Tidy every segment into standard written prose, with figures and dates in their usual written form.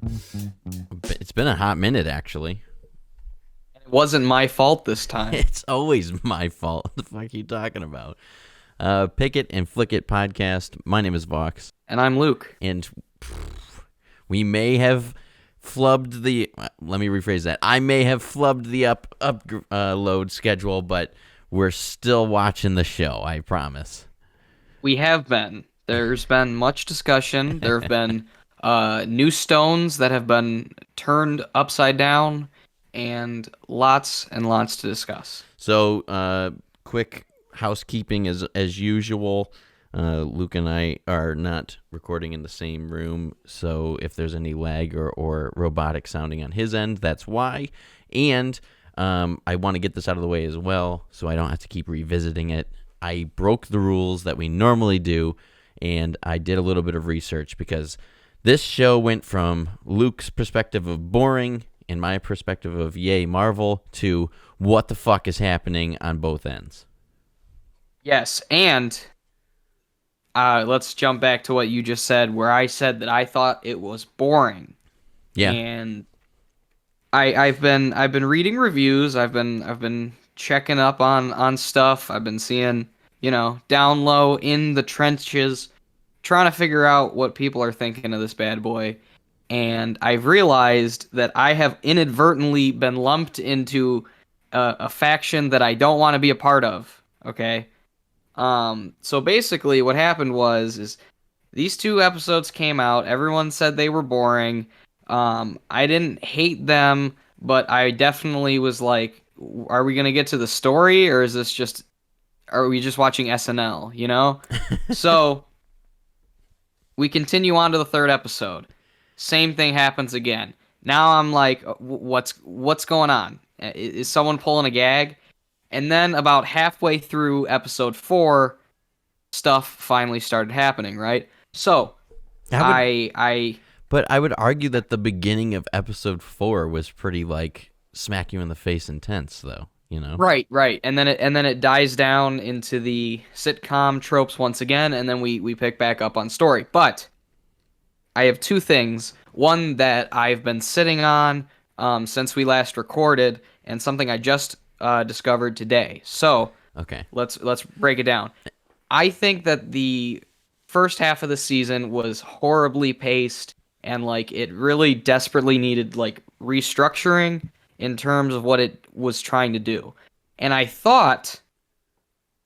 It's been a hot minute, actually. It wasn't my fault this time. It's always my fault. What the fuck are you talking about? Pick It and Flick It podcast. My name is Vox, And I'm Luke. and we may have flubbed the. Let me rephrase that. I may have flubbed the upload schedule, but we're still watching the show. I promise. We have been. There's been much discussion. There have been new stones that have been turned upside down, and lots to discuss. So, quick housekeeping as usual. Luke and I are not recording in the same room, so if there's any lag or robotic sounding on his end, that's why. And I want to get this out of the way as well, so I don't have to keep revisiting it. I broke the rules that we normally do, and I did a little bit of research because this show went from Luke's perspective of boring and my perspective of yay Marvel to what the fuck is happening on both ends. Yes, and let's jump back to what you just said, where I said that I thought it was boring. Yeah. And I've been reading reviews. I've been checking up on stuff. I've been seeing, down low in the trenches, trying to figure out what people are thinking of this bad boy. And I've realized that I have inadvertently been lumped into a faction that I don't want to be a part of. Okay. So basically, what happened is these two episodes came out. Everyone said they were boring. I didn't hate them, but I definitely was like, are we gonna get to the story, or are we just watching SNL, you know? So we continue on to the third episode. Same thing happens again. Now I'm like, what's going on? Is someone pulling a gag? And then about halfway through episode 4, stuff finally started happening, right? So I would, I but I would argue that the beginning of episode 4 was pretty like smack you in the face intense, though. You know. right. And then it dies down into the sitcom tropes once again, and then we pick back up on story. But I have two things. One that I've been sitting on since we last recorded, and something I just discovered today. So Okay. let's break it down. I think that the first half of the season was horribly paced, and like it really desperately needed like restructuring in terms of what it was trying to do. And I thought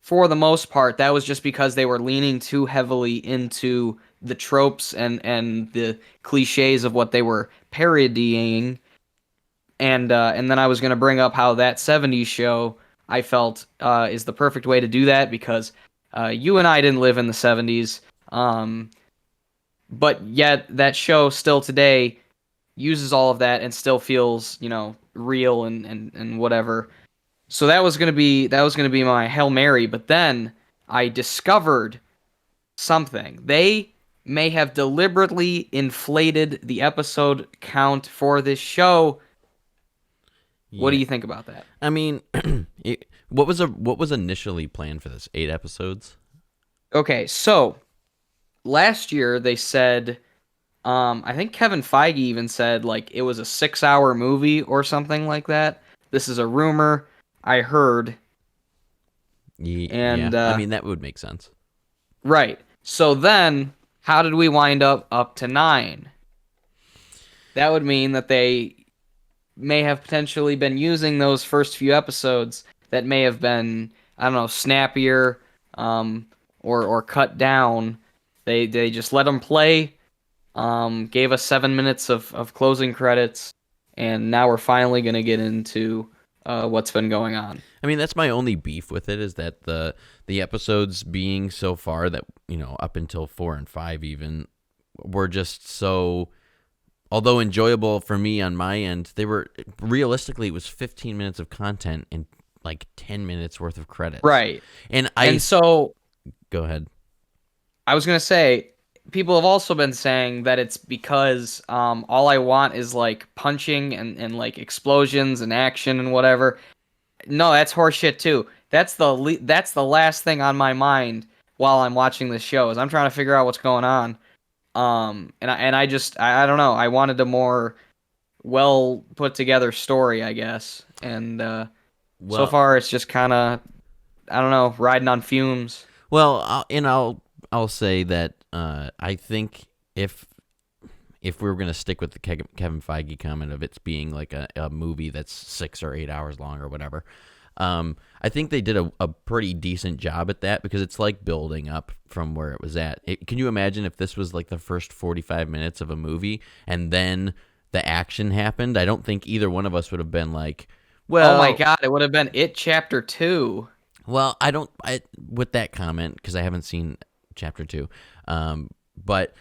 for the most part that was just because they were leaning too heavily into the tropes and the cliches of what they were parodying. And then I was going to bring up how that 70s show I felt is the perfect way to do that, because you and I didn't live in the 70s, but yet that show still today uses all of that and still feels, real and whatever. So that was gonna be my Hail Mary, but then I discovered something. They may have deliberately inflated the episode count for this show. What do Yeah. you think about that? I mean, what was initially planned for this? 8 episodes. Okay, so last year they said, I think Kevin Feige even said like it was a 6-hour movie or something like that. This is a rumor I heard, Yeah. and I mean, that would make sense. right. So then, how did we wind up to 9? That would mean that they may have potentially been using those first few episodes that may have been, I don't know, snappier, or cut down. They just let them play, gave us 7 minutes of closing credits, and now we're finally gonna get into what's been going on. I mean, that's my only beef with it, is that the episodes being so far that, up until 4 and 5 even, were just so, although enjoyable for me on my end, they were, realistically, it was 15 minutes of content and like 10 minutes worth of credits. Right. And And so go ahead. I was gonna say, people have also been saying that it's because all I want is like punching and like explosions and action and whatever. No, that's horseshit too. That's the last thing on my mind while I'm watching this show, is I'm trying to figure out what's going on. I don't know. I wanted a more well put together story, I guess. And so Well, far, it's just kind of, I don't know, riding on fumes. I'll say that I think if if we were going to stick with the Kevin Feige comment of it's being like a movie that's 6 or 8 hours long or whatever, I think they did a pretty decent job at that because it's like building up from where it was at. Can you imagine if this was like the first 45 minutes of a movie and then the action happened? I don't think either one of us would have been like, Oh my well, God, it would have been It Chapter 2. I don't, with that comment, because I haven't seen chapter two, but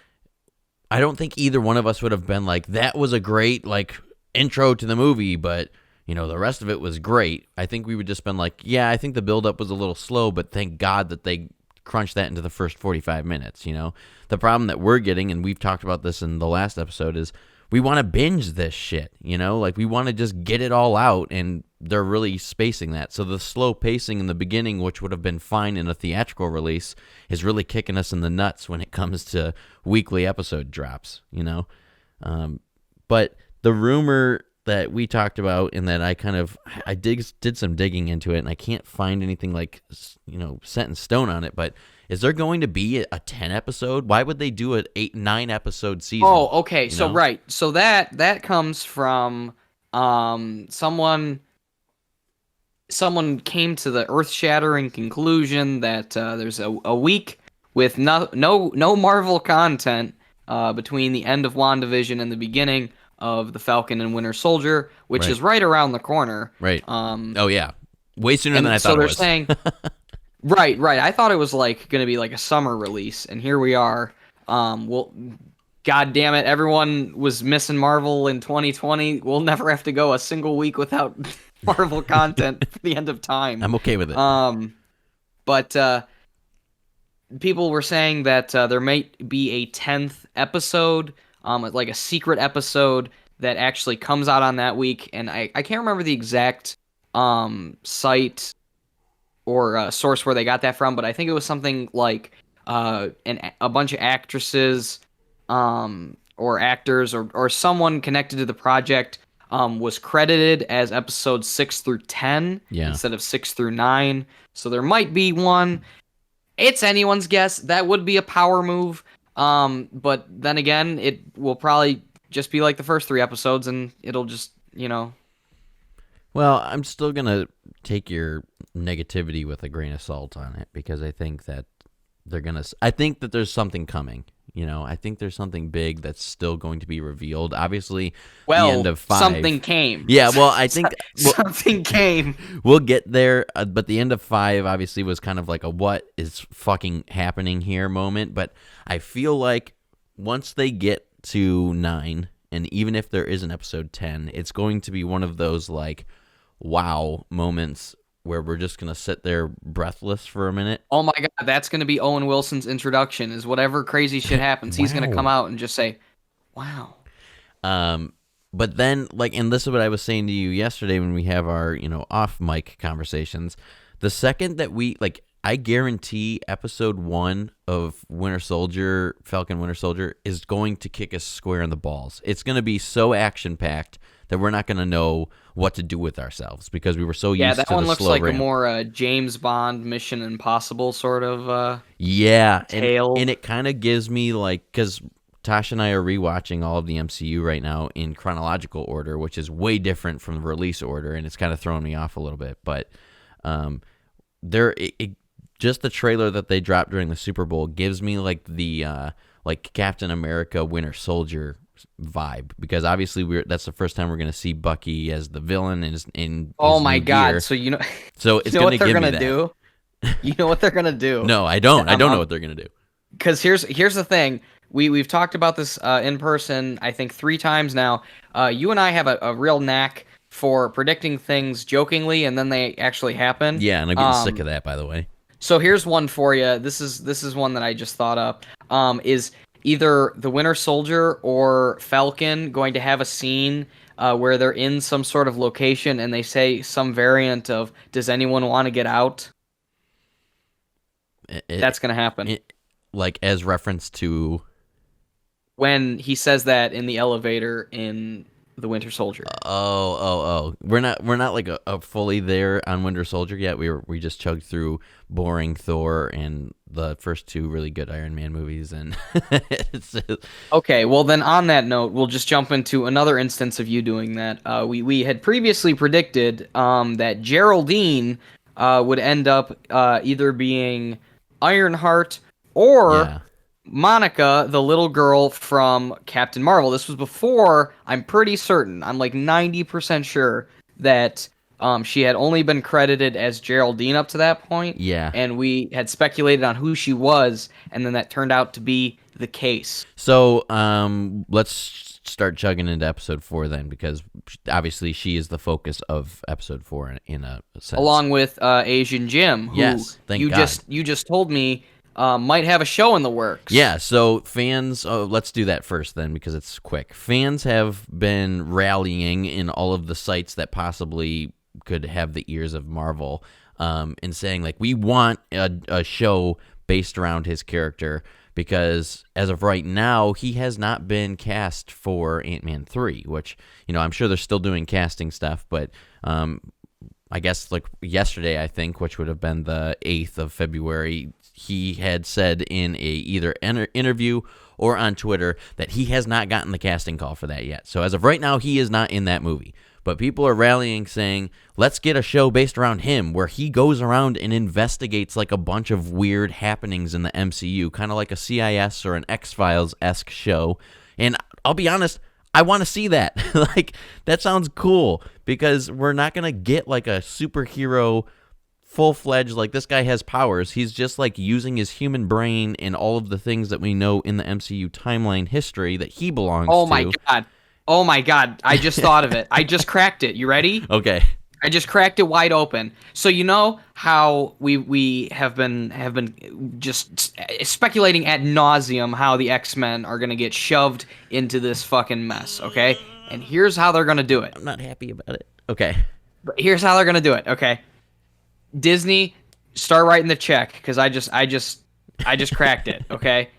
I don't think either one of us would have been like, that was a great, like, intro to the movie, but, the rest of it was great. I think we would just been like, yeah, I think the buildup was a little slow, but thank God that they crunched that into the first 45 minutes. The problem that we're getting, and we've talked about this in the last episode, is we want to binge this shit. Like we want to just get it all out, and they're really spacing that. So the slow pacing in the beginning, which would have been fine in a theatrical release, is really kicking us in the nuts when it comes to weekly episode drops. But the rumor that we talked about, and that I did some digging into it, and I can't find anything like set in stone on it, but is there going to be a 10 episode? Why would they do an 8-9 episode season? Oh, okay. You So know? right. So that comes from someone came to the earth-shattering conclusion that there's a week with no Marvel content between the end of WandaVision and the beginning of the Falcon and Winter Soldier, which Right. is right around the corner. Right. Oh yeah. Way sooner than I And so thought it they're was. saying, right, right. I thought it was like going to be like a summer release, and here we are. Well, God damn it, everyone was missing Marvel in 2020. We'll never have to go a single week without Marvel content for the end of time. I'm okay with it. But people were saying that there might be a 10th episode, like a secret episode that actually comes out on that week, and I can't remember the exact site or source where they got that from, but I think it was something like a bunch of actresses or actors or someone connected to the project was credited as episodes 6 through 10 Yeah. instead of 6 through 9. So there might be one. It's anyone's guess. That would be a power move. But then again, it will probably just be like the first 3 episodes, and it'll just. Well, I'm still gonna take your negativity with a grain of salt on it because I think that I think that there's something coming. I think there's something big that's still going to be revealed. Obviously, the end Well, of 5. something came. Yeah, well, I think Something came. we'll get there, but the end of 5 obviously was kind of like a what is fucking happening here moment. But I feel like once they get to 9, and even if there is an episode 10, it's going to be one of those like wow moments where we're just going to sit there breathless for a minute. Oh my God, that's going to be Owen Wilson's introduction. Is whatever crazy shit happens, he's going to come Wow. out and just say, "Wow." But then, like, and this is what I was saying to you yesterday when we have our, off mic conversations. The second that I guarantee episode 1 of Falcon Winter Soldier is going to kick us square in the balls. It's going to be so action packed that we're not going to know what to do with ourselves because we were so Yeah, used that to one the looks slow like a ramp. more James Bond Mission Impossible sort of Yeah, tale. and it kind of gives me like, because Tasha and I are rewatching all of the MCU right now in chronological order, which is way different from the release order, and it's kind of throwing me off a little bit. But just the trailer that they dropped during the Super Bowl gives me like the like Captain America Winter Soldier vibe because obviously that's the first time we're going to see Bucky as the villain in Oh his my new God! gear. So So it's you know going what to they're give me gonna that. do? You know what they're gonna do? No, I don't. I don't know Um, what they're going to do. Because here's the thing. We've talked about this in person, I think 3 times now. You and I have a real knack for predicting things jokingly, and then they actually happen. Yeah, and I'm getting sick of that, by the way. So here's one for you. This is one that I just thought up. Is either the Winter Soldier or Falcon going to have a scene where they're in some sort of location and they say some variant of "Does anyone want to get out?" It, That's gonna happen. it, like as reference to when he says that in the elevator in The Winter Soldier. Oh. We're not like a fully there on Winter Soldier yet. We just chugged through boring Thor and the first two really good Iron Man movies, and it's Okay, well then on that note, we'll just jump into another instance of you doing that. We had previously predicted that Geraldine would end up either being Ironheart or yeah. Monica, the little girl from Captain Marvel. This was before, I'm pretty certain, I'm like 90% sure that she had only been credited as Geraldine up to that point, Yeah. and we had speculated on who she was, and then that turned out to be the case. So let's start chugging into episode 4 then, because obviously she is the focus of episode 4 in a sense. Along with Asian Jim, who Yes, thank God. you just told me might have a show in the works. Yeah, so fans, let's do that first then because it's quick. Fans have been rallying in all of the sites that possibly could have the ears of Marvel and saying, like, we want a show based around his character because as of right now, he has not been cast for Ant-Man 3, which, I'm sure they're still doing casting stuff, but I guess like yesterday, I think, which would have been the 8th of February, he had said in a either interview or on Twitter that he has not gotten the casting call for that yet. So as of right now, he is not in that movie. But people are rallying saying, let's get a show based around him where he goes around and investigates like a bunch of weird happenings in the MCU, kind of like a CIS or an X-Files-esque show. And I'll be honest, I want to see that. Like, that sounds cool because we're not going to get like a superhero full-fledged, like this guy has powers. He's just like using his human brain and all of the things that we know in the MCU timeline history that he belongs to. Oh my god, I just thought of it. I just cracked it. You ready? Okay. I just cracked it wide open. So you know how we have been just speculating ad nauseum how the X-Men are gonna get shoved into this fucking mess, okay? And here's how they're gonna do it. I'm not happy about it. Okay. But here's how they're gonna do it, okay? Disney, start writing the check because I just cracked it, okay?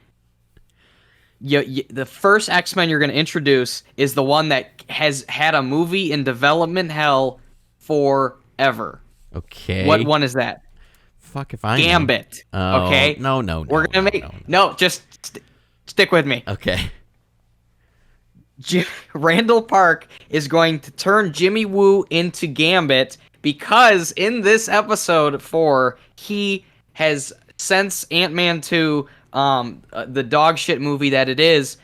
The first X-Men you're going to introduce is the one that has had a movie in development hell forever. Okay. What one is that? Fuck if I Gambit. know. Okay. No. We're gonna make just stick with me. Okay. Randall Park is going to turn Jimmy Woo into Gambit because in this episode 4, he has, since Ant-Man 2, the dog shit movie that it is,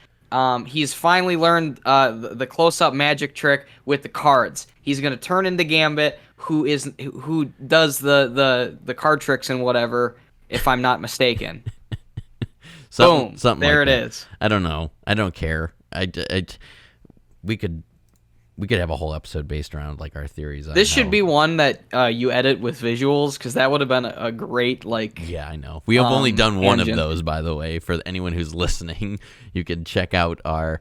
he's finally learned the close-up magic trick with the cards. He's gonna turn into Gambit, who does the card tricks and whatever, if I'm not mistaken. Boom! Something there like it that. is. I don't know. I don't care. We could have a whole episode based around like our theories on This should be one that you edit with visuals because that would have been a great like. Yeah, I know. We have only done one tangent. of those, by the way. For anyone who's listening, you can check out our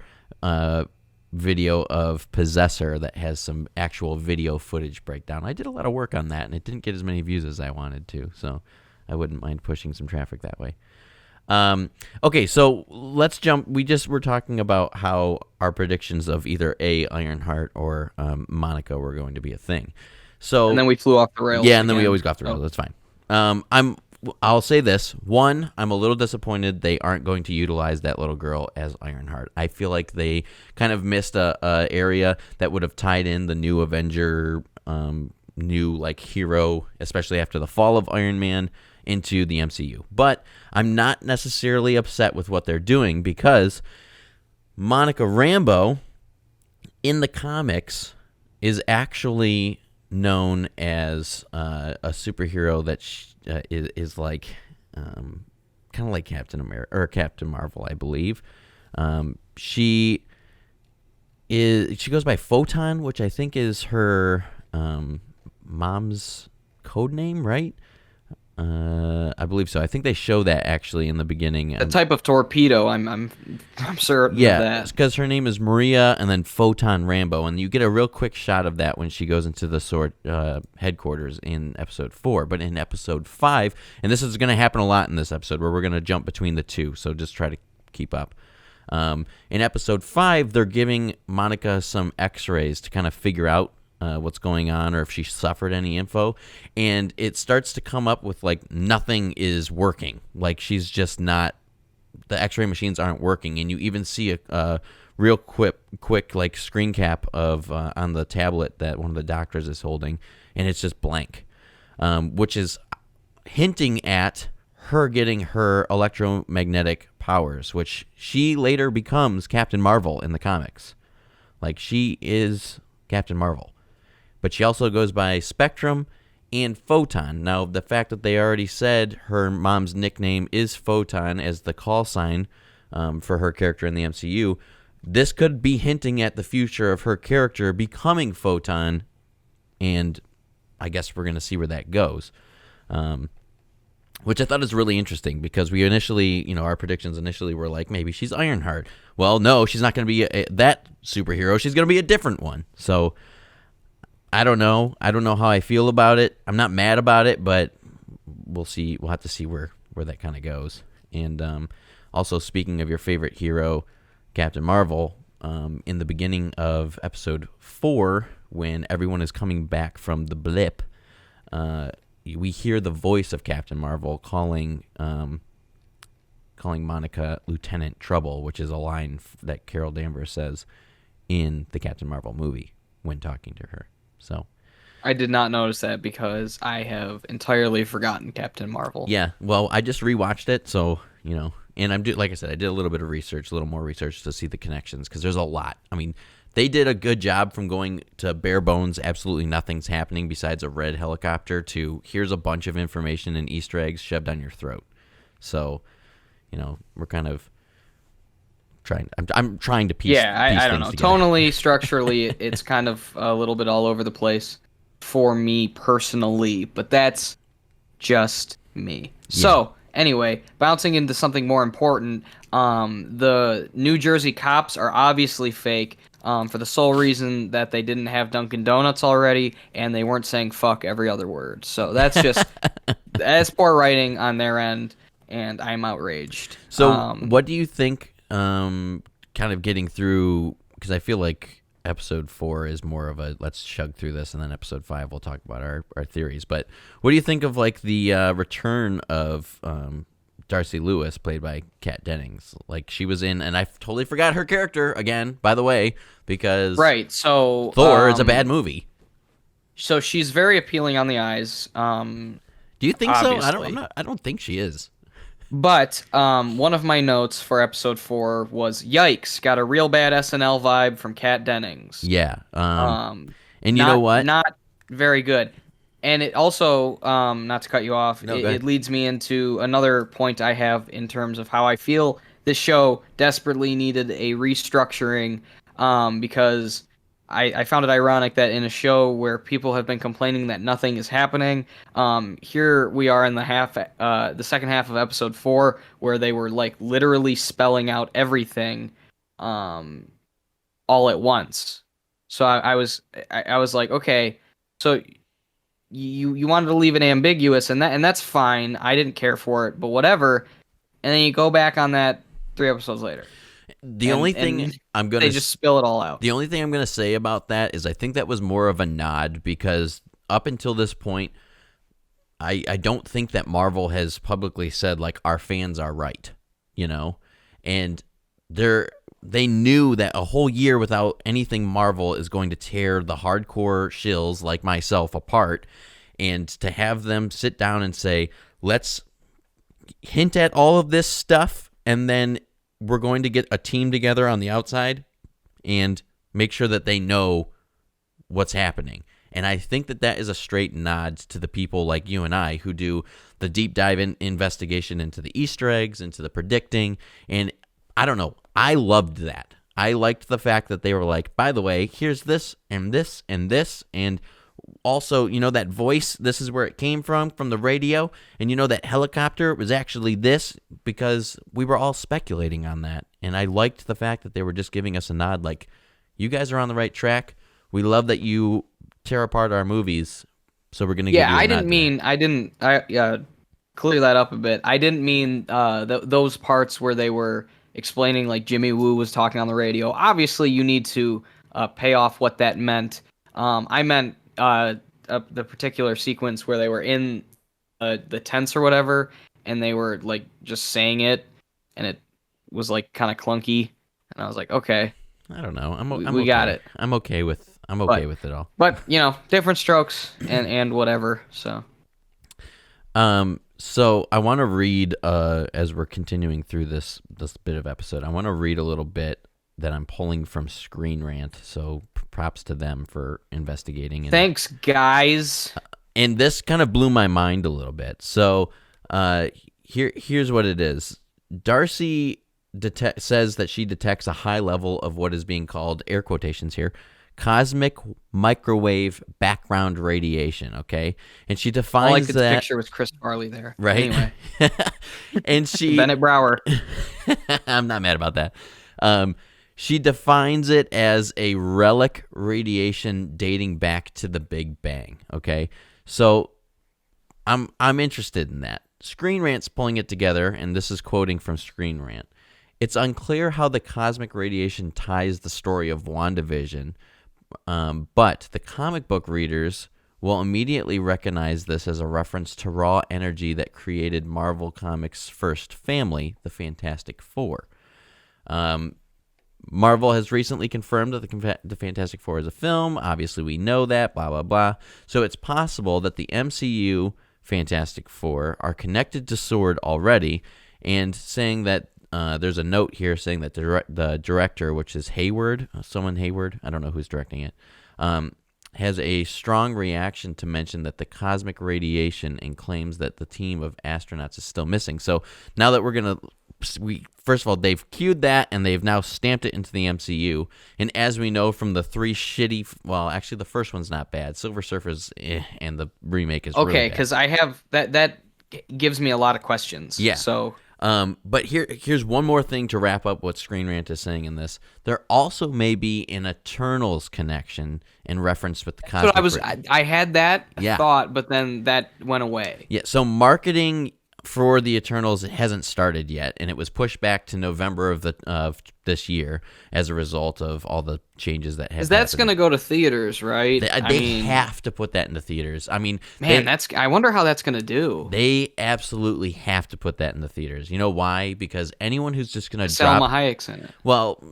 video of Possessor that has some actual video footage breakdown. I did a lot of work on that, and it didn't get as many views as I wanted to, so I wouldn't mind pushing some traffic that way. Okay, so let's jump. We're talking about how our predictions of either Ironheart or Monica were going to be a thing. So And then we flew off the rails. yeah, and then we again. always got off the rails. That's fine. I'll say this. One, I'm a little disappointed they aren't going to utilize that little girl as Ironheart. I feel like they kind of missed a area that would have tied in the new Avenger, new like hero, especially after the fall of Iron Man, into the MCU. But I'm not necessarily upset with what they're doing because Monica Rambeau in the comics is actually known as a superhero that is like kind of like Captain America or Captain Marvel, I believe. She goes by Photon, which I think is her mom's code name, right? I believe so. I think they show that actually in the beginning. A type of torpedo. I'm certain of Yeah, that. because her name is Maria, and then Photon Rambeau, and you get a real quick shot of that when she goes into the Sword headquarters in episode 4. But in episode 5, and this is going to happen a lot in this episode, where we're going to jump between the two, so just try to keep up. In episode 5, they're giving Monica some x-rays to kind of figure out what's going on or if she suffered any info. And it starts to come up with, like, nothing is working. Like, she's just not, the x-ray machines aren't working. And you even see a real quick like screen cap of on the tablet that one of the doctors is holding, and it's just blank, which is hinting at her getting her electromagnetic powers, which she later becomes Captain Marvel in the comics. Like, she is Captain Marvel. But she also goes by Spectrum and Photon. Now, the fact that they already said her mom's nickname is Photon as the call sign for her character in the MCU, this could be hinting at the future of her character becoming Photon, and I guess we're going to see where that goes. Which I thought is really interesting, because we initially, our predictions initially were like, maybe she's Ironheart. Well, no, she's not going to be that superhero. She's going to be a different one. So, I don't know. I don't know how I feel about it. I'm not mad about it, but we'll see. We'll have to see where that kind of goes. And also, speaking of your favorite hero, Captain Marvel, in the beginning of episode 4, when everyone is coming back from the blip, we hear the voice of Captain Marvel calling Monica Lieutenant Trouble, which is a line that Carol Danvers says in the Captain Marvel movie when talking to her. So I did not notice that because I have entirely forgotten Captain Marvel. yeah, well, I just rewatched it, so and like I said, I did a little bit of research, a little more research to see the connections, because there's a lot. I mean, they did a good job from going to bare bones, absolutely nothing's happening besides a red helicopter, to here's a bunch of information and Easter eggs shoved down your throat. So, we're kind of trying. I'm trying to piece. Yeah, I don't know. Together. Tonally, structurally, it's kind of a little bit all over the place for me personally, but that's just me. Yeah. So, anyway, bouncing into something more important, the New Jersey cops are obviously fake, for the sole reason that they didn't have Dunkin' Donuts already, and they weren't saying fuck every other word. So that's just, that's poor writing on their end, and I'm outraged. So what do you think, kind of getting through, because I feel like episode 4 is more of a let's chug through this, and then episode 5 we'll talk about our theories. But what do you think of, like, the return of Darcy Lewis, played by Kat Dennings? Like, she was in, and I totally forgot her character again, by the way, because right. So Thor is a bad movie. So she's very appealing on the eyes. Do you think obviously. so? I don't think she is. But one of my notes for episode 4 was, yikes, got a real bad SNL vibe from Kat Dennings. Yeah. And you not, know what? Not very good. And it also, not to cut you off, No, go ahead. it leads me into another point I have in terms of how I feel this show desperately needed a restructuring, because I found it ironic that in a show where people have been complaining that nothing is happening, here we are in the second half of episode 4, where they were, like, literally spelling out everything, all at once. So I was like, okay, so you wanted to leave it ambiguous, and that's fine. I didn't care for it, but whatever. And then you go back on that 3 episodes later. The only thing I'm gonna they just spill it all out. The only thing I'm gonna say about that is I think that was more of a nod, because up until this point, I don't think that Marvel has publicly said, like, our fans are right, and they knew that a whole year without anything Marvel is going to tear the hardcore shills like myself apart, and to have them sit down and say, let's hint at all of this stuff, and then we're going to get a team together on the outside and make sure that they know what's happening. And I think that is a straight nod to the people like you and I who do the deep dive investigation into the Easter eggs, into the predicting. And I don't know, I loved that. I liked the fact that they were like, by the way, here's this and this and this, and also, that voice, this is where it came from the radio, and that helicopter was actually this, because we were all speculating on that. And I liked the fact that they were just giving us a nod, like, you guys are on the right track. We love that you tear apart our movies, so we're going to give you a nod. I didn't clear that up a bit. I didn't mean those parts where they were explaining like Jimmy Woo was talking on the radio. Obviously, you need to pay off what that meant. I meant the particular sequence where they were in the tents or whatever, and they were like just saying it, and it was like kind of clunky, and I was like, okay, I don't know. I'm we got okay. it. I'm okay But with it all. different strokes and whatever. So So I want to read as we're continuing through this bit of episode. I want to read a little bit that I'm pulling from Screen Rant. So props to them for investigating. And thanks, guys. and this kind of blew my mind a little bit. So here's what it is. Darcy says that she detects a high level of what is being called, air quotations here, cosmic microwave background radiation, okay? And she defines All I could that... picture was Chris Farley there. Right? Anyway. And she... Bennett Brower. I'm not mad about that. She defines it as a relic radiation dating back to the Big Bang, okay? So I'm interested in that. Screen Rant's pulling it together, and this is quoting from Screen Rant. It's unclear how the cosmic radiation ties the story of WandaVision, but the comic book readers will immediately recognize this as a reference to raw energy that created Marvel Comics' first family, the Fantastic Four. Marvel has recently confirmed that the Fantastic Four is a film. Obviously, we know that, blah, blah, blah. So it's possible that the MCU Fantastic Four are connected to SWORD already, and saying that there's a note here saying that the director, which is Hayward, I don't know who's directing it, has a strong reaction to mention that the cosmic radiation and claims that the team of astronauts is still missing. So now that first of all, they've cued that and they've now stamped it into the MCU. And as we know from the three actually the first one's not bad. Silver Surfer's and the remake is really bad. Okay, because I have that gives me a lot of questions. Yeah. So but here's one more thing to wrap up what Screen Rant is saying in this. There also may be an Eternals connection in reference with the cosmic. I had that Yeah. thought, but then that went away. Yeah, so marketing for the Eternals hasn't started yet, and it was pushed back to November of this year as a result of all the changes that have happened. That's going to go to theaters, right? They have to put that into theaters. I mean, man, I wonder how that's going to do. They absolutely have to put that in the theaters. You know why? Because anyone who's just going to Selma Hayek's in it. Well,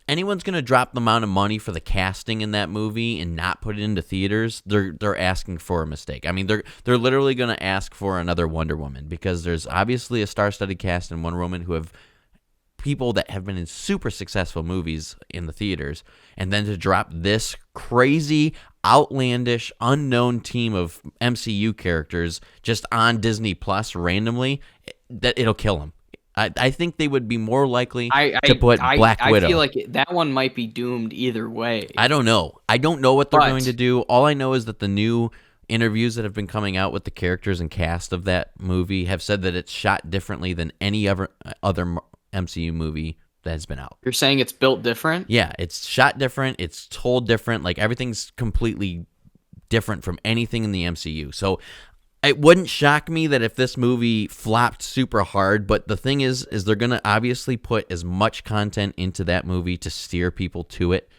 anyone's going to drop the amount of money for the casting in that movie and not put it into theaters. They're asking for a mistake. I mean, they're literally going to ask for another Wonder Woman, because there's obviously a star-studded cast in Wonder Woman who have people that have been in super successful movies in the theaters, and then to drop this crazy, outlandish, unknown team of MCU characters just on Disney Plus randomly, that it'll kill them. I think they would be more likely to put Black Widow. I feel like that one might be doomed either way. I don't know. I don't know what they're going to do. All I know is that the new interviews that have been coming out with the characters and cast of that movie have said that it's shot differently than any other MCU movie that has been out. You're saying it's built different? Yeah, it's shot different. It's told different. Like, everything's completely different from anything in the MCU. So it wouldn't shock me that if this movie flopped super hard, but the thing is they're going to obviously put as much content into that movie to steer people to it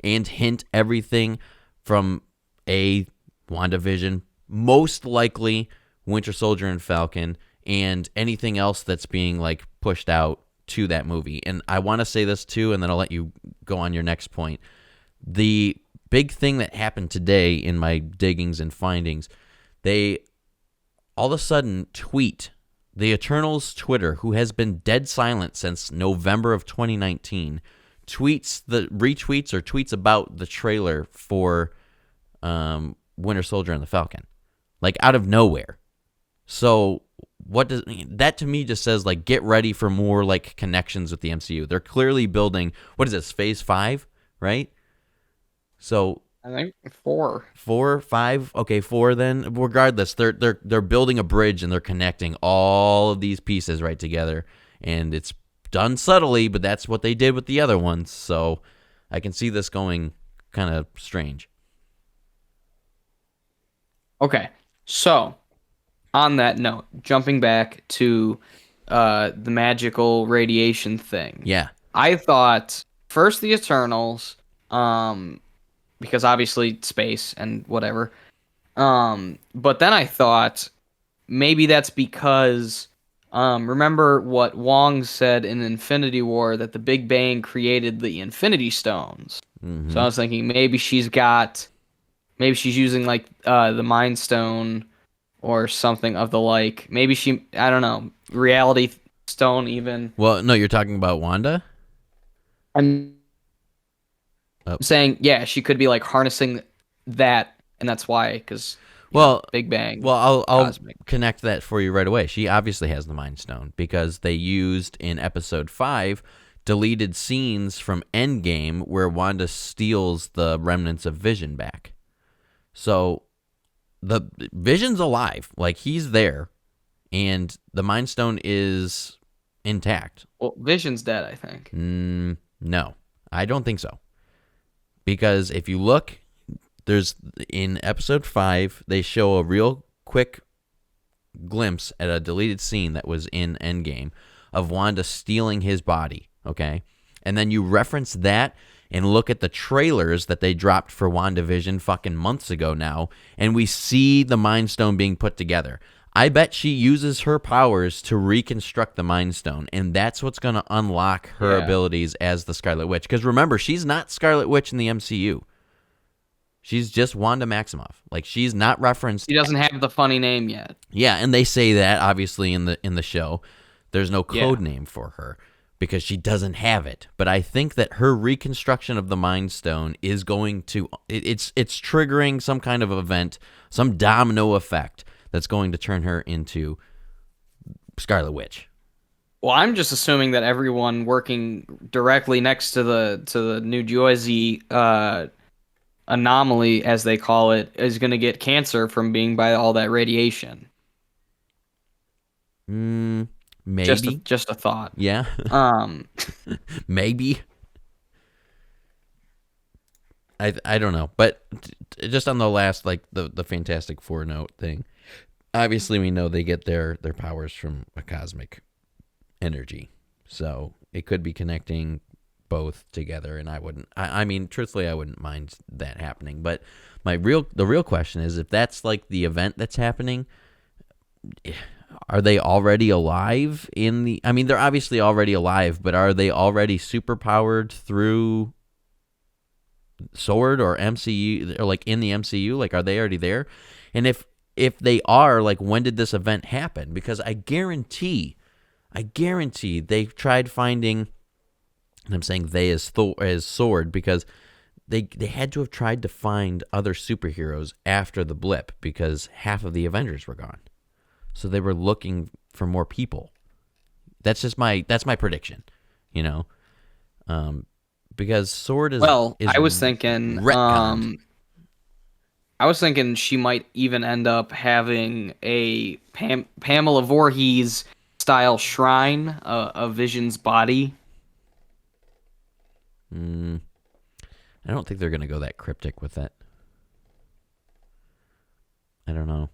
and hint everything from WandaVision, most likely Winter Soldier and Falcon, and anything else that's being like pushed out to that movie. And I want to say this too, and then I'll let you go on your next point. The big thing that happened today in my diggings and findings, they all of a sudden tweet, the Eternals Twitter, who has been dead silent since November of 2019, retweets about the trailer for Winter Soldier and the Falcon, like out of nowhere. So what does that to me just says? Like, get ready for more like connections with the MCU. They're clearly building. What is this? Phase 5, right? So I think 4, 5. Okay, 4. Then regardless, they're building a bridge and they're connecting all of these pieces right together, and it's done subtly, but that's what they did with the other ones. So I can see this going kind of strange. Okay, so on that note, jumping back to the magical radiation thing. Yeah. I thought first the Eternals, um, because obviously space and whatever. But then I thought maybe that's because remember what Wong said in Infinity War that the Big Bang created the Infinity Stones. So Mm-hmm. I was thinking maybe she's using like the Mind Stone or something of the like. Maybe I don't know, Reality Stone even. Well, no, you're talking about Wanda. I'm Oh. saying yeah, she could be like harnessing that, and that's why because Well, Big Bang, I'll cosmic. connect that for you right away. She obviously has the Mind Stone because they used in episode 5 deleted scenes from Endgame where Wanda steals the remnants of Vision back. So the Vision's alive, like he's there, and the Mind Stone is intact. Well, Vision's dead, I think. No, I don't think so. Because if you look, there's in episode 5, they show a real quick glimpse at a deleted scene that was in Endgame of Wanda stealing his body, okay? And then you reference that and look at the trailers that they dropped for WandaVision fucking months ago now, and we see the Mind Stone being put together. I bet she uses her powers to reconstruct the Mind Stone, and that's what's going to unlock her abilities as the Scarlet Witch. Because remember, she's not Scarlet Witch in the MCU. She's just Wanda Maximoff. Like, she's not referenced. He doesn't have the funny name yet. Yeah, and they say that obviously in the show. There's no code name for her because she doesn't have it. But I think that her reconstruction of the Mind Stone is going to it's triggering some kind of event, some domino effect that's going to turn her into Scarlet Witch. Well, I'm just assuming that everyone working directly next to the New Jersey anomaly, as they call it, is going to get cancer from being by all that radiation. Maybe. Just a thought. Yeah. Maybe. I don't know, but just on the last, like the Fantastic Four note thing, obviously we know they get their powers from a cosmic energy, so it could be connecting both together, and I mean, truthfully, I wouldn't mind that happening. But the real question is, if that's like the event that's happening, are they already alive I mean, they're obviously already alive, but are they already superpowered through Sword or MCU, or like in the MCU? Like, are they already there? And if they are, like, when did this event happen? Because I guarantee they've tried finding, and I'm saying they as Sword because they had to have tried to find other superheroes after the blip because half of the Avengers were gone. So they were looking for more people. That's my prediction, you know. Because Sword is I was thinking retconned. I was thinking she might even end up having a Pamela Voorhees style shrine of Vision's body. I don't think they're going to go that cryptic with it. I don't know.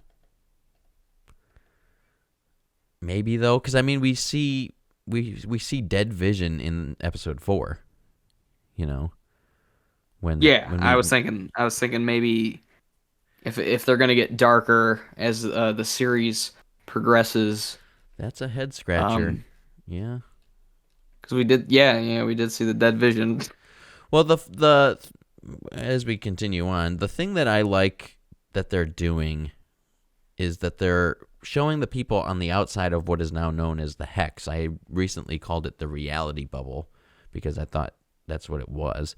Maybe though, because I mean, we see dead Vision in episode 4. You know, I was thinking maybe if they're gonna get darker as the series progresses. That's a head scratcher. Yeah, because we did see the dead Vision. Well, the as we continue on, the thing that I like that they're doing is that they're showing the people on the outside of what is now known as the Hex. I recently called it the reality bubble because I thought that's what it was.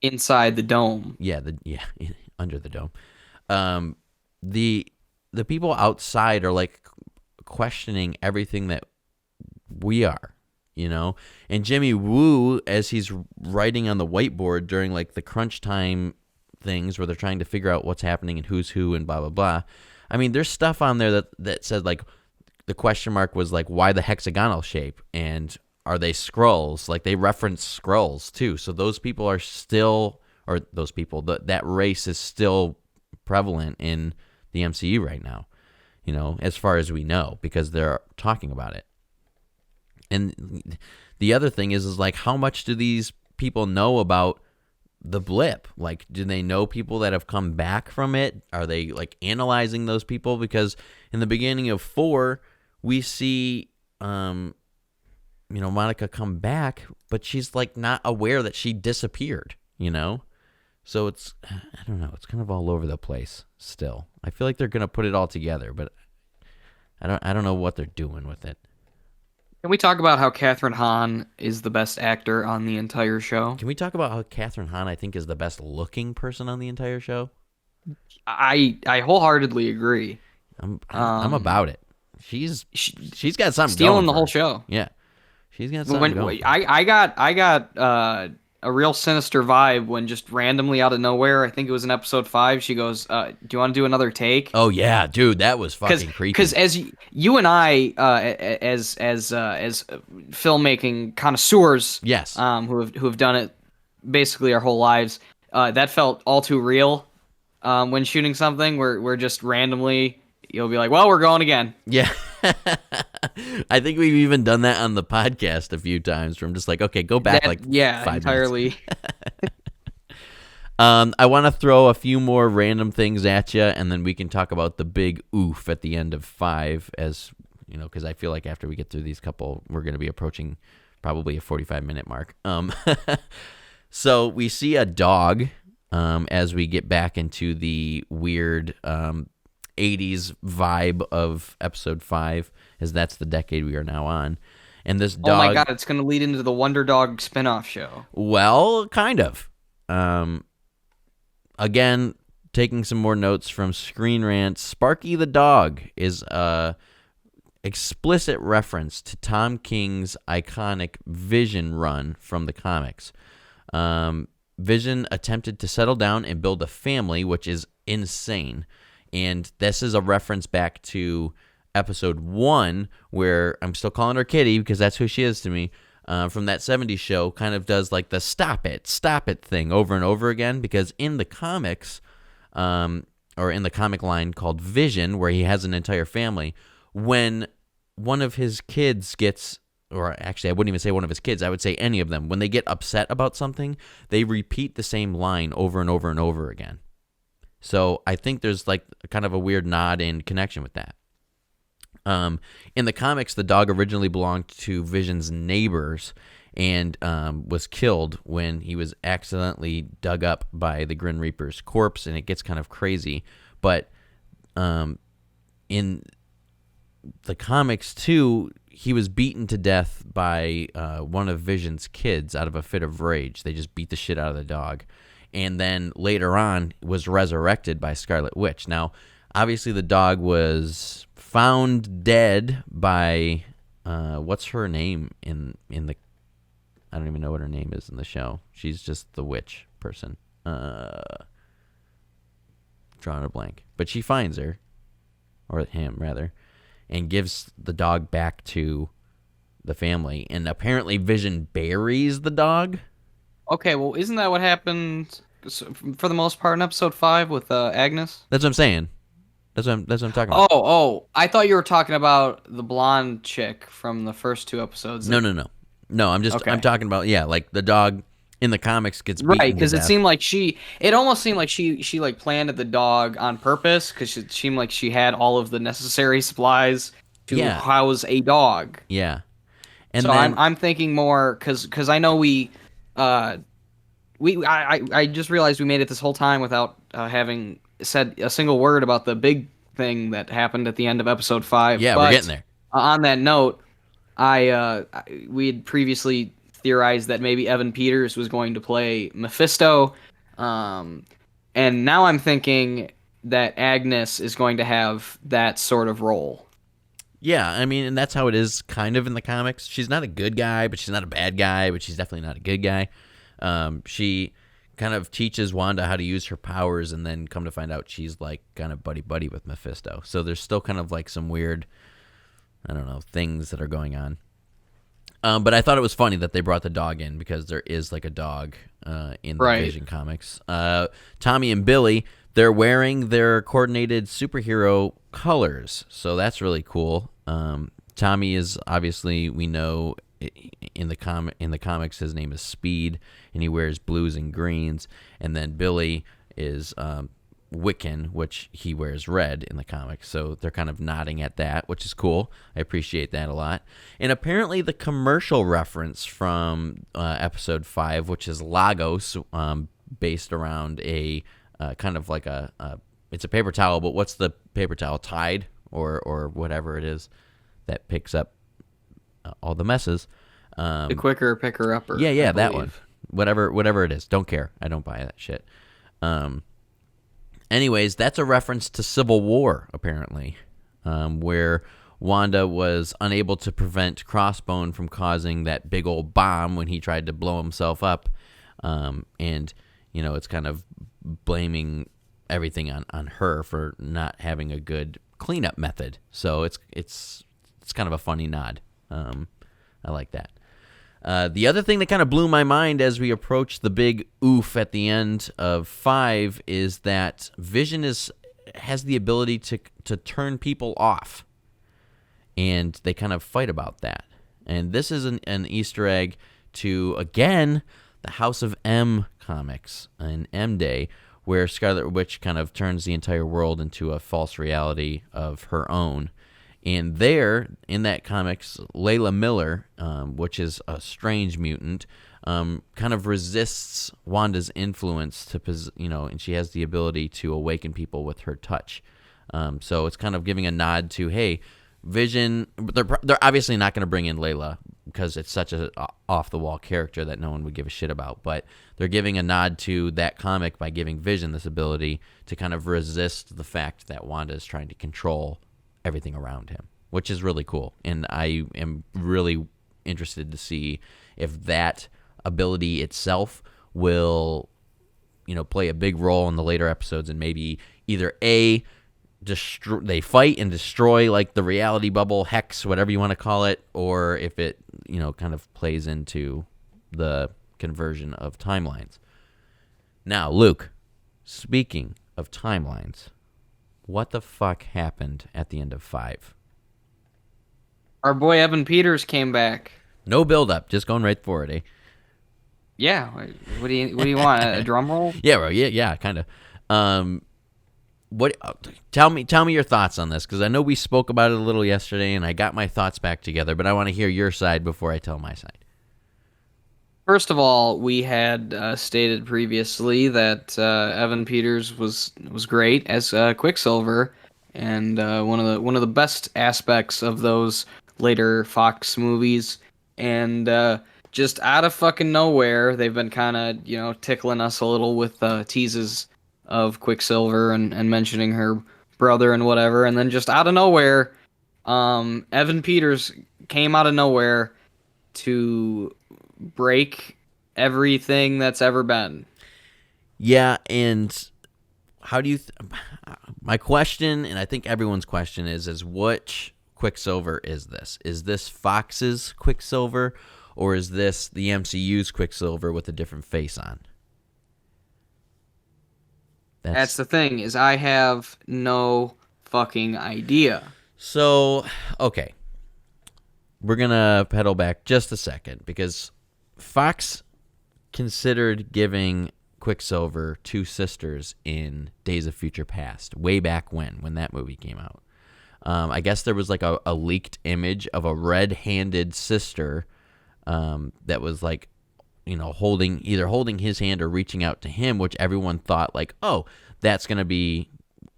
Inside the dome. Yeah, under the dome. The people outside are like questioning everything that we are, you know. And Jimmy Woo, as he's writing on the whiteboard during like the crunch time things where they're trying to figure out what's happening and who's who and blah blah blah. I mean, there's stuff on there that said like the question mark was like why the hexagonal shape and are they Skrulls? Like they reference Skrulls too. So those people are still, or those people, that race is still prevalent in the MCU right now. as far as we know, because they're talking about it. And the other thing is like, how much do these people know about the blip? Like, do they know people that have come back from it? Are they like analyzing those people? Because in the beginning of 4, we see, Monica come back, but she's like not aware that she disappeared, So I don't know. It's kind of all over the place still. I feel like they're going to put it all together, but I don't know what they're doing with it. Can we talk about how Catherine Hahn is the best actor on the entire show? Can we talk about how Catherine Hahn, I think, is the best looking person on the entire show? I wholeheartly agree. I'm about it. She's got something stealing going the for whole her. show. Yeah, she's got something going. For her. I got a real sinister vibe when just randomly out of nowhere, I think it was in episode 5, she goes, "Do you want to do another take?" Oh yeah, dude, that was fucking creepy. Because as you and I, as filmmaking connoisseurs, yes, who have done it basically our whole lives, that felt all too real. When shooting something, we're just randomly, you'll be like, "Well, we're going again." Yeah. I think we've even done that on the podcast a few times. From just like, okay, go back 5 entirely. I want to throw a few more random things at you, and then we can talk about the big oof at the end of 5, as because I feel like after we get through these couple, we're going to be approaching probably a 45-minute mark. So we see a dog as we get back into the weird 80s vibe of episode 5, as that's the decade we are now on. And this dog... Oh my god, it's going to lead into the Wonder Dog spinoff show. Well, kind of. Again, taking some more notes from Screen Rant, Sparky the dog is a explicit reference to Tom King's iconic Vision run from the comics. Vision attempted to settle down and build a family, which is insane. And this is a reference back to episode 1, where I'm still calling her Kitty because that's who she is to me, from that 70s show, kind of does like the stop it thing over and over again, because in the comics, or in the comic line called Vision, where he has an entire family, when one of his kids gets, or actually I wouldn't even say one of his kids, I would say any of them, when they get upset about something, they repeat the same line over and over and over again. So I think there's like kind of a weird nod in connection with that. In the comics, the dog originally belonged to Vision's neighbors and was killed when he was accidentally dug up by the Grim Reaper's corpse, and it gets kind of crazy. But in the comics, too, he was beaten to death by one of Vision's kids out of a fit of rage. They just beat the shit out of the dog. And then later on was resurrected by Scarlet Witch. Now, obviously the dog was found dead by, what's her name in the, I don't even know what her name is in the show. She's just the witch person. Drawing a blank. But she finds her, or him rather, and gives the dog back to the family. And apparently Vision buries the dog. Okay, well, isn't that what happened for the most part in episode 5 with Agnes? That's what I'm saying. That's what I'm talking about. Oh, I thought you were talking about the blonde chick from the first 2 episodes. No. I'm talking about, like the dog in the comics gets beaten right, because to it death. seemed like it almost seemed like she like planted the dog on purpose, because it seemed like she had all of the necessary supplies to house a dog. Yeah. And so then, I'm thinking more because I know I just realized we made it this whole time without having said a single word about the big thing that happened at the end of episode 5. Yeah, but we're getting there. On that note, we had previously theorized that maybe Evan Peters was going to play Mephisto, and now I'm thinking that Agnes is going to have that sort of role. Yeah, I mean, and that's how it is kind of in the comics. She's not a good guy, but she's not a bad guy, but she's definitely not a good guy. She kind of teaches Wanda how to use her powers, and then come to find out she's like kind of buddy with Mephisto. So there's still kind of like some weird, I don't know, things that are going on. But I thought it was funny that they brought the dog in, because there is like a dog in the Vision comics. Tommy and Billy, they're wearing their coordinated superhero colors, so that's really cool. Tommy is obviously, we know in the comics his name is Speed, and he wears blues and greens, and then Billy is Wiccan, which he wears red in the comics. So they're kind of nodding at that, which is cool. I appreciate that a lot. And apparently the commercial reference from episode 5, which is Lagos, based around a kind of like it's a paper towel, but what's the paper towel? Tide or whatever it is that picks up all the messes. The quicker picker upper. Yeah, that one. Whatever it is. Don't care. I don't buy that shit. Anyways, that's a reference to Civil War, apparently, where Wanda was unable to prevent Crossbone from causing that big old bomb when he tried to blow himself up. And, it's kind of blaming everything on her for not having a good cleanup method. So it's kind of a funny nod. I like that. The other thing that kind of blew my mind as we approach the big oof at the end of 5 is that Vision has the ability to turn people off, and they kind of fight about that. And this is an Easter egg to, again, the House of M comics and M Day, where Scarlet Witch kind of turns the entire world into a false reality of her own. And there, in that comics, Layla Miller, which is a strange mutant, kind of resists Wanda's influence and she has the ability to awaken people with her touch. So it's kind of giving a nod to, hey, Vision. They're obviously not going to bring in Layla because it's such a off-the-wall character that no one would give a shit about. But they're giving a nod to that comic by giving Vision this ability to kind of resist the fact that Wanda is trying to control everything around him, which is really cool. And I am really interested to see if that ability itself will, play a big role in the later episodes, and maybe either they fight and destroy like the reality bubble, hex, whatever you want to call it, or if it, kind of plays into the conversion of timelines. Now, Luke, speaking of timelines, what the fuck happened at the end of 5? Our boy Evan Peters came back. No build up, just going right for it, eh? Yeah. What do you want? A drum roll? Yeah, bro. Yeah, kind of. Tell me your thoughts on this, because I know we spoke about it a little yesterday, and I got my thoughts back together, but I want to hear your side before I tell my side. First of all, we had stated previously that Evan Peters was great as Quicksilver, and one of the best aspects of those later Fox movies. And just out of fucking nowhere, they've been kind of tickling us a little with teases of Quicksilver and mentioning her brother and whatever, and then just out of nowhere, Evan Peters came out of nowhere to break everything that's ever been. Yeah, and how do you... my question, and I think everyone's question is which Quicksilver is this? Is this Fox's Quicksilver, or is this the MCU's Quicksilver with a different face on? That's the thing, is I have no fucking idea. So, okay. We're going to pedal back just a second, because Fox considered giving Quicksilver 2 sisters in Days of Future Past, way back when that movie came out. I guess there was like a leaked image of a red-handed sister that was like, holding his hand or reaching out to him, which everyone thought like, oh, that's going to be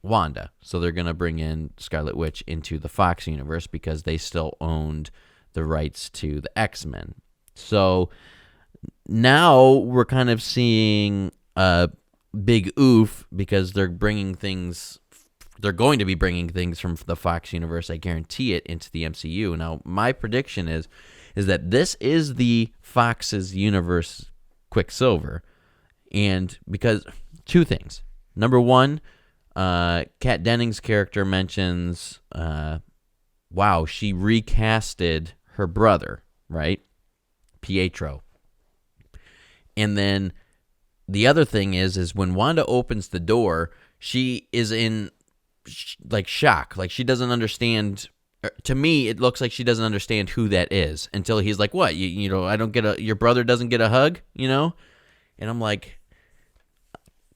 Wanda. So they're going to bring in Scarlet Witch into the Fox universe because they still owned the rights to the X-Men. So now we're kind of seeing a big oof because they're going to be bringing things from the Fox universe, I guarantee it, into the MCU. Now, my prediction is that this is the Fox's universe Quicksilver. And because 2 things. Number 1, Kat Dennings' character mentions, wow, she recasted her brother, right? Pietro. And then the other thing is when Wanda opens the door, she is in like shock. Like she doesn't understand. To me, it looks like she doesn't understand who that is until he's like, "What? You know, I don't get your brother doesn't get a hug, you know?" And I'm like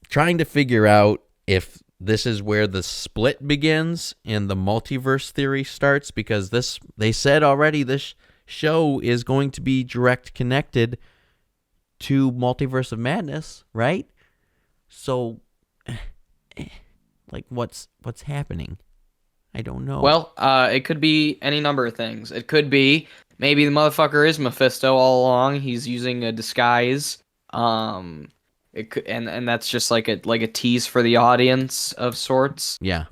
trying to figure out if this is where the split begins and the multiverse theory starts, because they said already this show is going to be direct connected to Multiverse of Madness, right? So like what's happening? I don't know. Well, it could be any number of things. It could be maybe the motherfucker is Mephisto all along. He's using a disguise. It could, and that's just like a tease for the audience of sorts. Yeah.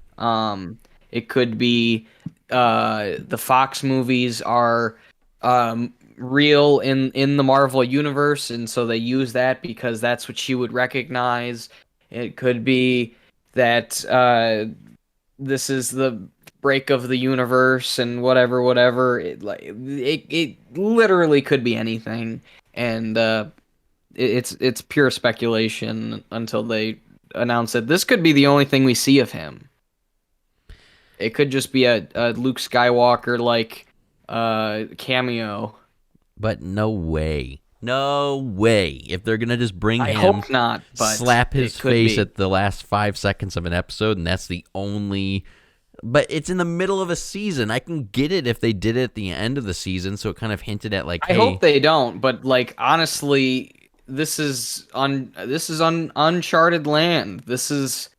It could be the Fox movies are real in the Marvel universe, and so they use that because that's what she would recognize. It could be that this is the break of the universe and whatever. It literally could be anything, and it's pure speculation until they announce it. This could be the only thing we see of him. It could just be a Luke Skywalker like cameo. But no way. No way. If they're going to just bring I him, hope not, but slap his it could face be. at the last 5 seconds of an episode, and that's the only. But it's in the middle of a season. I can get it if they did it at the end of the season, so it kind of hinted at like, I hey, hope they don't, but like honestly, this is uncharted land. This is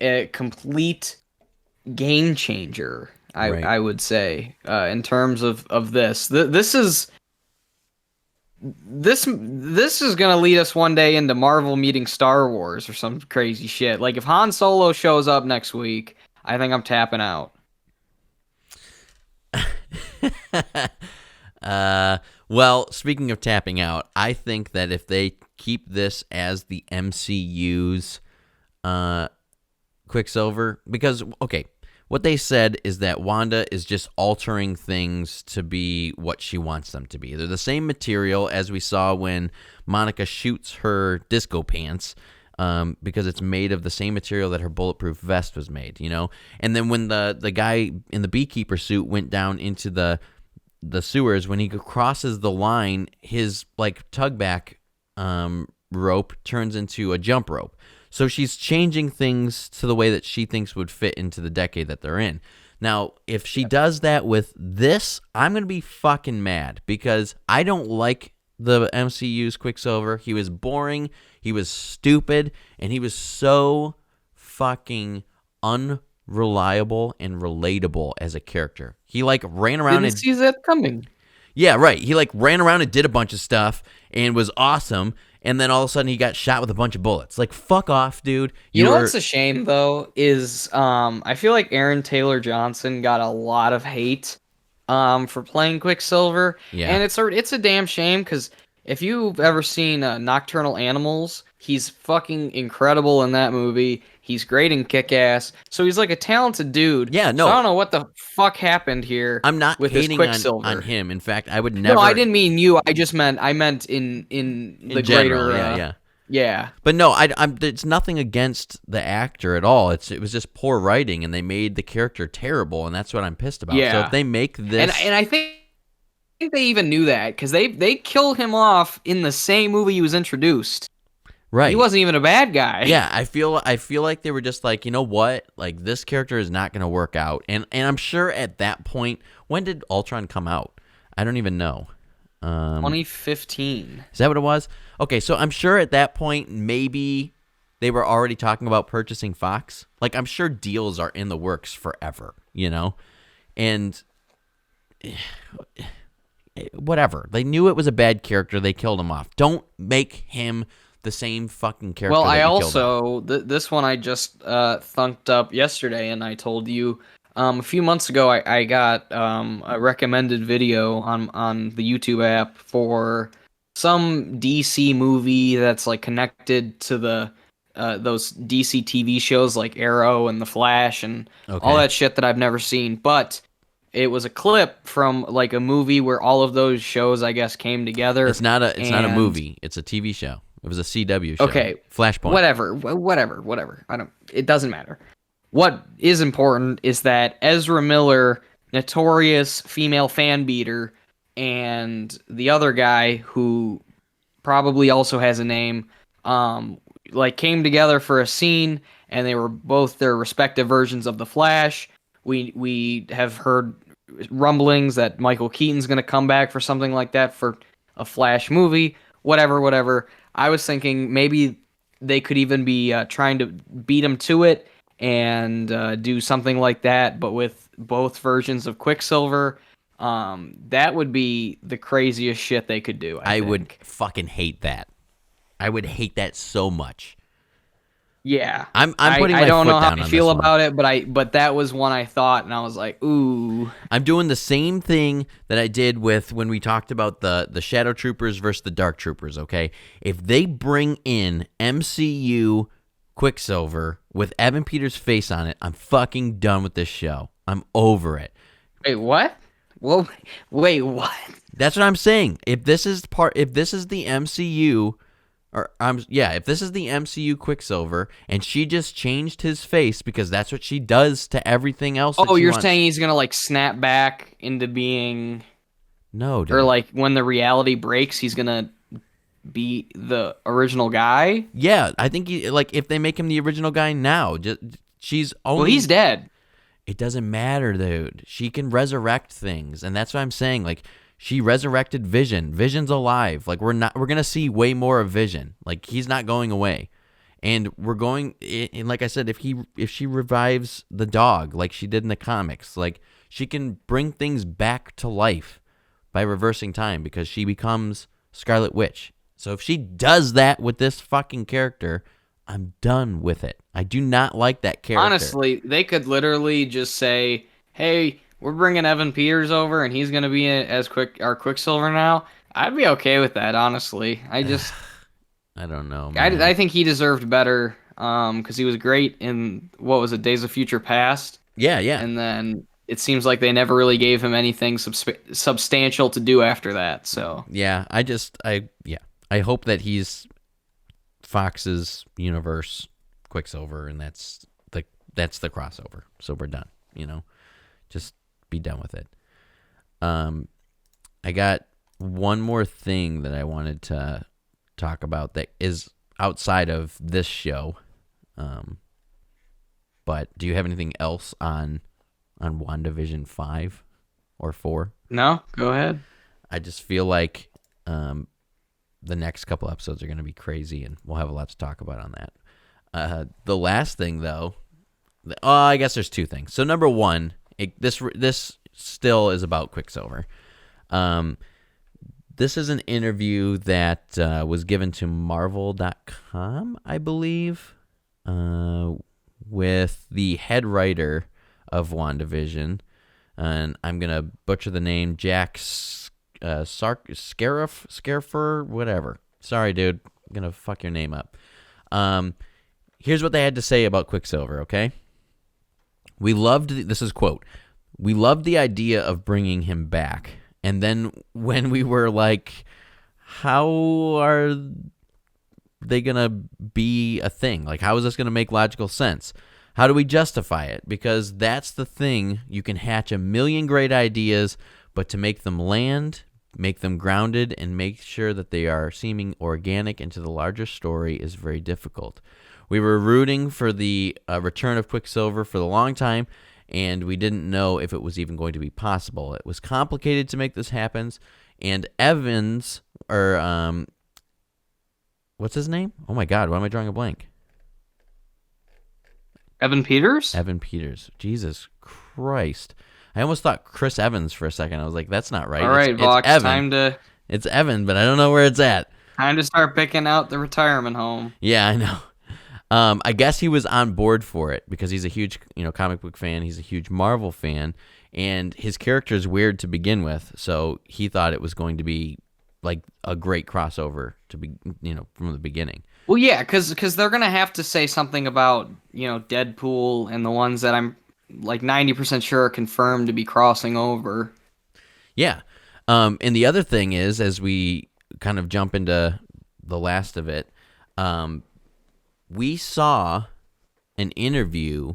a complete game changer. Right. I would say in terms of this. This is gonna lead us one day into Marvel meeting Star Wars or some crazy shit. Like if Han Solo shows up next week, I think I'm tapping out. Well, speaking of tapping out, I think that if they keep this as the MCU's Quicksilver, because, okay, what they said is that Wanda is just altering things to be what she wants them to be. They're the same material as we saw when Monica shoots her disco pants, because it's made of the same material that her bulletproof vest was made, you know? And then when the guy in the beekeeper suit went down into the sewers, when he crosses the line, his like tug back rope turns into a jump rope. So she's changing things to the way that she thinks would fit into the decade that they're in. Now, if she does that with this, I'm going to be fucking mad, because I don't like the MCU's Quicksilver. He was boring, he was stupid, and he was so fucking unreliable and relatable as a character. He like ran around Didn't see that coming. Yeah, right. He like ran around and did a bunch of stuff and was awesome, and then all of a sudden he got shot with a bunch of bullets. Like, fuck off, dude. You know what's a shame though is I feel like Aaron Taylor Johnson got a lot of hate for playing Quicksilver, Yeah. and it's a damn shame because if you've ever seen Nocturnal Animals, he's fucking incredible in that movie. He's great in Kick-Ass, so he's like a talented dude. Yeah, no. So I don't know what the fuck happened here. I'm not with his hating Quicksilver on him. In fact, I would never. No, I didn't mean you. I meant in the general, greater. Yeah. But no, it's nothing against the actor at all. It was just poor writing, and they made the character terrible, and that's what I'm pissed about. Yeah. So if they make this, And I think they even knew that because they kill him off in the same movie he was introduced. right, He wasn't even a bad guy. Yeah, I feel like they were just like, you know what, like this character is not going to work out, and I'm sure at that point, when did Ultron come out? I don't even know. 2015. Is that what it was? Okay, so I'm sure at that point maybe they were already talking about purchasing Fox. Like, I'm sure deals are in the works forever, you know, and whatever. They knew it was a bad character. They killed him off. Don't make him the same fucking character. Well, that I you killed also this one I just thunked up yesterday, and I told you a few months ago I got a recommended video on the YouTube app for some DC movie that's like connected to the those DC TV shows like Arrow and The Flash and all that shit that I've never seen, but it was a clip from like a movie where all of those shows I guess came together. It's not a movie. It's a TV show. It was a CW show. Okay, Flashpoint. whatever. I don't. It doesn't matter. What is important is that Ezra Miller, notorious female fan beater, and the other guy who probably also has a name, like came together for a scene, and they were both their respective versions of the Flash. We have heard rumblings that Michael Keaton's going to come back for something like that for a Flash movie. Whatever. I was thinking maybe they could even be trying to beat him to it and do something like that, but with both versions of Quicksilver. That would be the craziest shit they could do. I would think. fucking hate that. I would hate that so much. Yeah, I'm putting my I don't foot know how down I on feel this one. about it, but that was one I thought, and I was like, ooh. I'm doing the same thing that I did with when we talked about the Shadow Troopers versus the Dark Troopers, okay? If they bring in MCU Quicksilver with Evan Peters' face on it, I'm fucking done with this show. I'm over it. Wait, what? Well, wait, what? That's what I'm saying. If this is the MCU, if this is the MCU Quicksilver, and she just changed his face because that's what she does to everything else. Oh, you're saying he's gonna like snap back into being, no, dude. or like when the reality breaks, he's gonna be the original guy? Yeah, I think if they make him the original guy now, she's only. Well, he's dead. It doesn't matter, dude. She can resurrect things, and that's what I'm saying. Like, she resurrected Vision. Vision's alive. Like, we're gonna see way more of Vision. Like, he's not going away, and we're going. And like I said, if she revives the dog like she did in the comics, like she can bring things back to life by reversing time because she becomes Scarlet Witch. So if she does that with this fucking character, I'm done with it. I do not like that character. Honestly, they could literally just say, "Hey, we're bringing Evan Peters over, and he's gonna be our Quicksilver now." I'd be okay with that, honestly. I don't know, man. I think he deserved better, because he was great in what was it, Days of Future Past. Yeah. And then it seems like they never really gave him anything substantial to do after that. So yeah, I hope that he's Fox's universe Quicksilver, and that's the crossover. So we're done. Just be done with it. I got one more thing that I wanted to talk about that is outside of this show. But do you have anything else on WandaVision 5 or 4? no, go ahead. I just feel like the next couple episodes are going to be crazy, and we'll have a lot to talk about on that. The last thing, though, I guess there's two things. So number one, this still is about Quicksilver. This is an interview that was given to Marvel.com, I believe, with the head writer of WandaVision, and I'm going to butcher the name, Jack Scarifer, whatever. Sorry, dude. I'm going to fuck your name up. Here's what they had to say about Quicksilver, okay? This is quote, "We loved the idea of bringing him back. And then when we were like, how are they going to be a thing? Like, how is this going to make logical sense? How do we justify it? Because that's the thing. You can hatch a million great ideas, but to make them land, make them grounded, and make sure that they are seeming organic into the larger story is very difficult. We were rooting for the return of Quicksilver for the long time, and we didn't know if it was even going to be possible. It was complicated to make this happen, and Evans, or what's his name? Oh my God, why am I drawing a blank? Evan Peters? Evan Peters. Jesus Christ. I almost thought Chris Evans for a second. I was like, that's not right. All right, Vox, it's Evan. It's Evan, but I don't know where it's at. Time to start picking out the retirement home. Yeah, I know. I guess he was on board for it because he's a huge, comic book fan. He's a huge Marvel fan, and his character is weird to begin with. So he thought it was going to be like a great crossover to be, from the beginning. Well, yeah, because they're gonna have to say something about Deadpool and the ones that I'm like 90% sure are confirmed to be crossing over. Yeah, and the other thing is, as we kind of jump into the last of it, Um, we saw an interview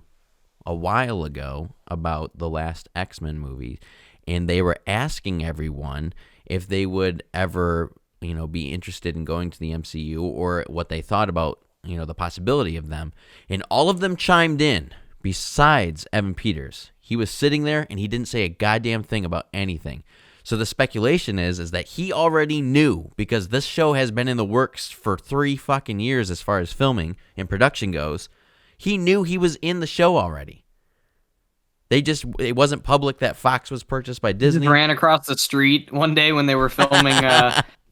a while ago about the last X-Men movie, and they were asking everyone if they would ever, be interested in going to the MCU or what they thought about, the possibility of them. And all of them chimed in, besides Evan Peters. He was sitting there and he didn't say a goddamn thing about anything. So the speculation is that he already knew, because this show has been in the works for 3 fucking years as far as filming and production goes. He knew he was in the show already. It wasn't public that Fox was purchased by Disney. He ran across the street one day when they were filming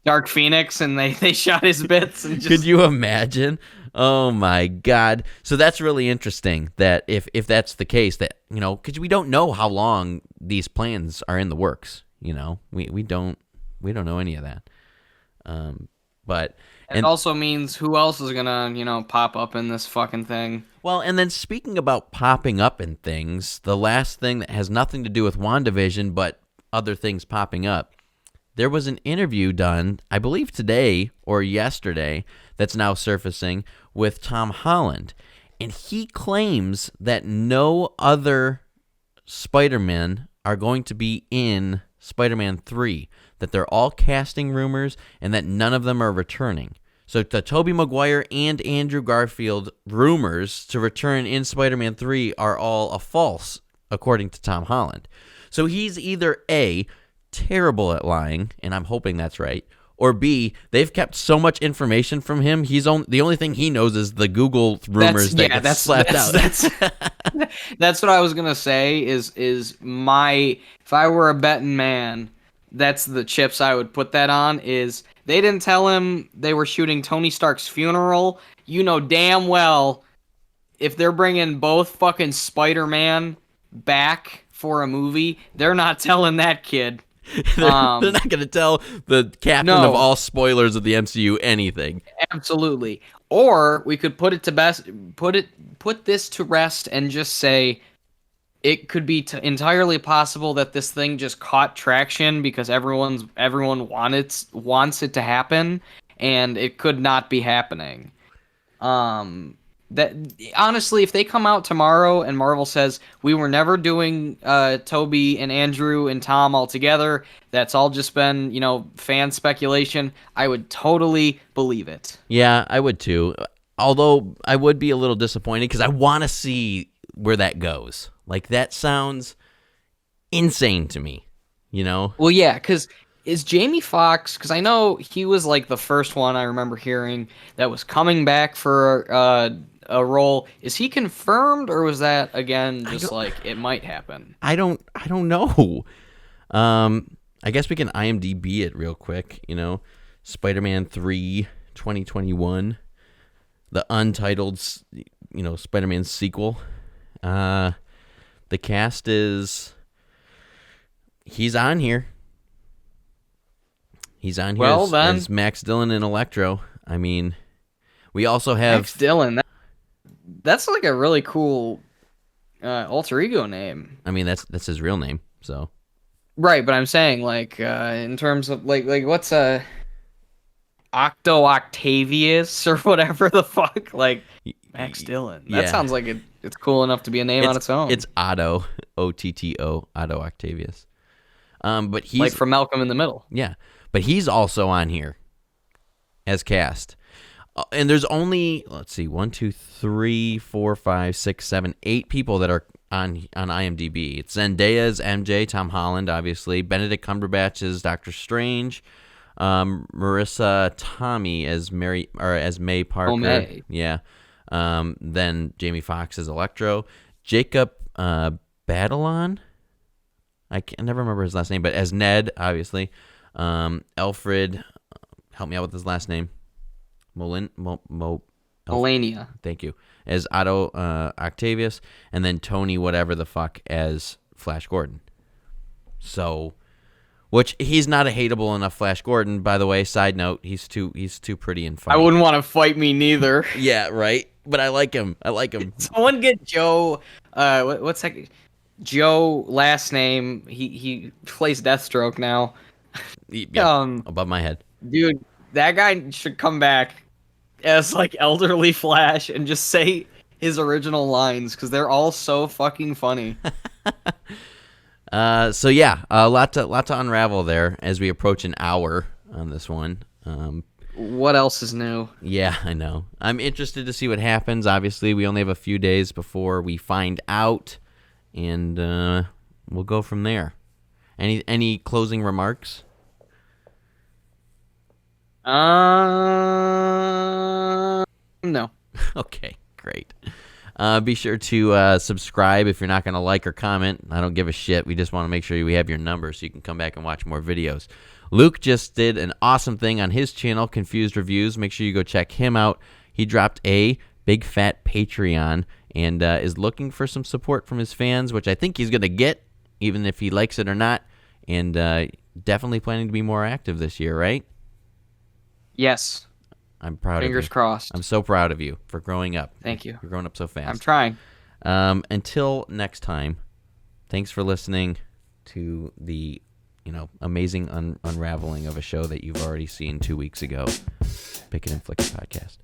Dark Phoenix, and they shot his bits. And Could you imagine? Oh my God! So that's really interesting. That if that's the case, that because we don't know how long these plans are in the works. We don't know any of that. But it also means who else is gonna pop up in this fucking thing. Well, and then speaking about popping up in things, the last thing that has nothing to do with WandaVision, but other things popping up. There was an interview done, I believe today or yesterday, that's now surfacing with Tom Holland. And he claims that no other Spider-Men are going to be in Spider-Man 3, that they're all casting rumors and that none of them are returning. So the Tobey Maguire and Andrew Garfield rumors to return in Spider-Man 3 are all a false, according to Tom Holland. So he's either A, terrible at lying, and I'm hoping that's right, or B, they've kept so much information from him, the only thing he knows is the Google rumors that get slapped out. That's what I was gonna say. If I were a betting man, that's the chips I would put that on. Is they didn't tell him they were shooting Tony Stark's funeral. You know damn well if they're bringing both fucking Spider-Man back for a movie, they're not telling that kid. They're not going to tell the captain of all spoilers of the MCU anything. Absolutely. Or we could put this to rest and just say it could be entirely possible that this thing just caught traction because everyone wants it to happen, and it could not be happening. That honestly, if they come out tomorrow and Marvel says we were never doing Toby and Andrew and Tom all together, that's all just been fan speculation, I would totally believe it. Yeah, I would too. Although I would be a little disappointed because I want to see where that goes. Like, that sounds insane to me. Well, yeah, because is Jamie Foxx, because I know he was like the first one I remember hearing that was coming back for a role. Is he confirmed, or was that again just like it might happen? I don't know. I guess we can IMDb it real quick. Spider-Man 3 2021, the untitled Spider-Man sequel. The cast is he's on here. He's on here as Max Dillon and Electro. I mean, we also have Max Dillon. That's like a really cool alter ego name. I mean, that's his real name. So right, but I'm saying like in terms of like what's Octo Octavius or whatever the fuck, like Max Dillon. That sounds like it's cool enough to be a name on its own. It's Otto, Otto, Otto Octavius. But he's like from Malcolm in the Middle. Yeah, but he's also on here as cast. And there's only, let's see, 1, 2, 3, 4, 5, 6, 7, 8 people that are on IMDb. It's Zendaya as MJ, Tom Holland, obviously. Benedict Cumberbatch as Doctor Strange. Marissa Tomei as May Parker. Oh, May. Yeah. Then Jamie Foxx as Electro. Jacob Batalon. I never remember his last name, but as Ned, obviously. Alfred, help me out with his last name. Melania. Thank you. As Otto Octavius, and then Tony whatever the fuck as Flash Gordon. So, which he's not a hateable enough Flash Gordon, by the way. Side note, he's too pretty and funny. I wouldn't want to fight me neither. Yeah, right. But I like him. Someone get Joe. What's that? Joe last name. He plays Deathstroke now. Yeah, above my head. Dude, that guy should come back as like elderly Flash and just say his original lines because they're all so fucking funny. So yeah, a lot to unravel there as we approach an hour on this one. What else is new? Yeah, I know. I'm interested to see what happens. Obviously, we only have a few days before we find out, and we'll go from there. Any closing remarks? No. Okay, great. Be sure to subscribe if you're not going to like or comment. I don't give a shit. We just want to make sure we have your number so you can come back and watch more videos. Luke just did an awesome thing on his channel, Confused Reviews. Make sure you go check him out. He dropped a big fat Patreon and is looking for some support from his fans, which I think he's going to get, even if he likes it or not. And definitely planning to be more active this year, right? Yes. I'm proud of you. Fingers crossed. I'm so proud of you for growing up. Thank you. You're growing up so fast. I'm trying. Until next time, thanks for listening to the amazing unraveling of a show that you've already seen 2 weeks ago. Pick It and Flick It podcast.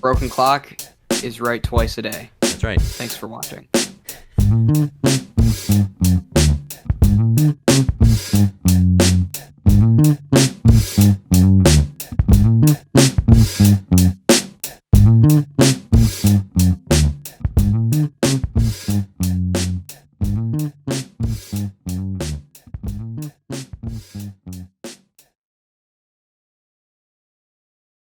Broken clock is right twice a day. That's right. Thanks for watching.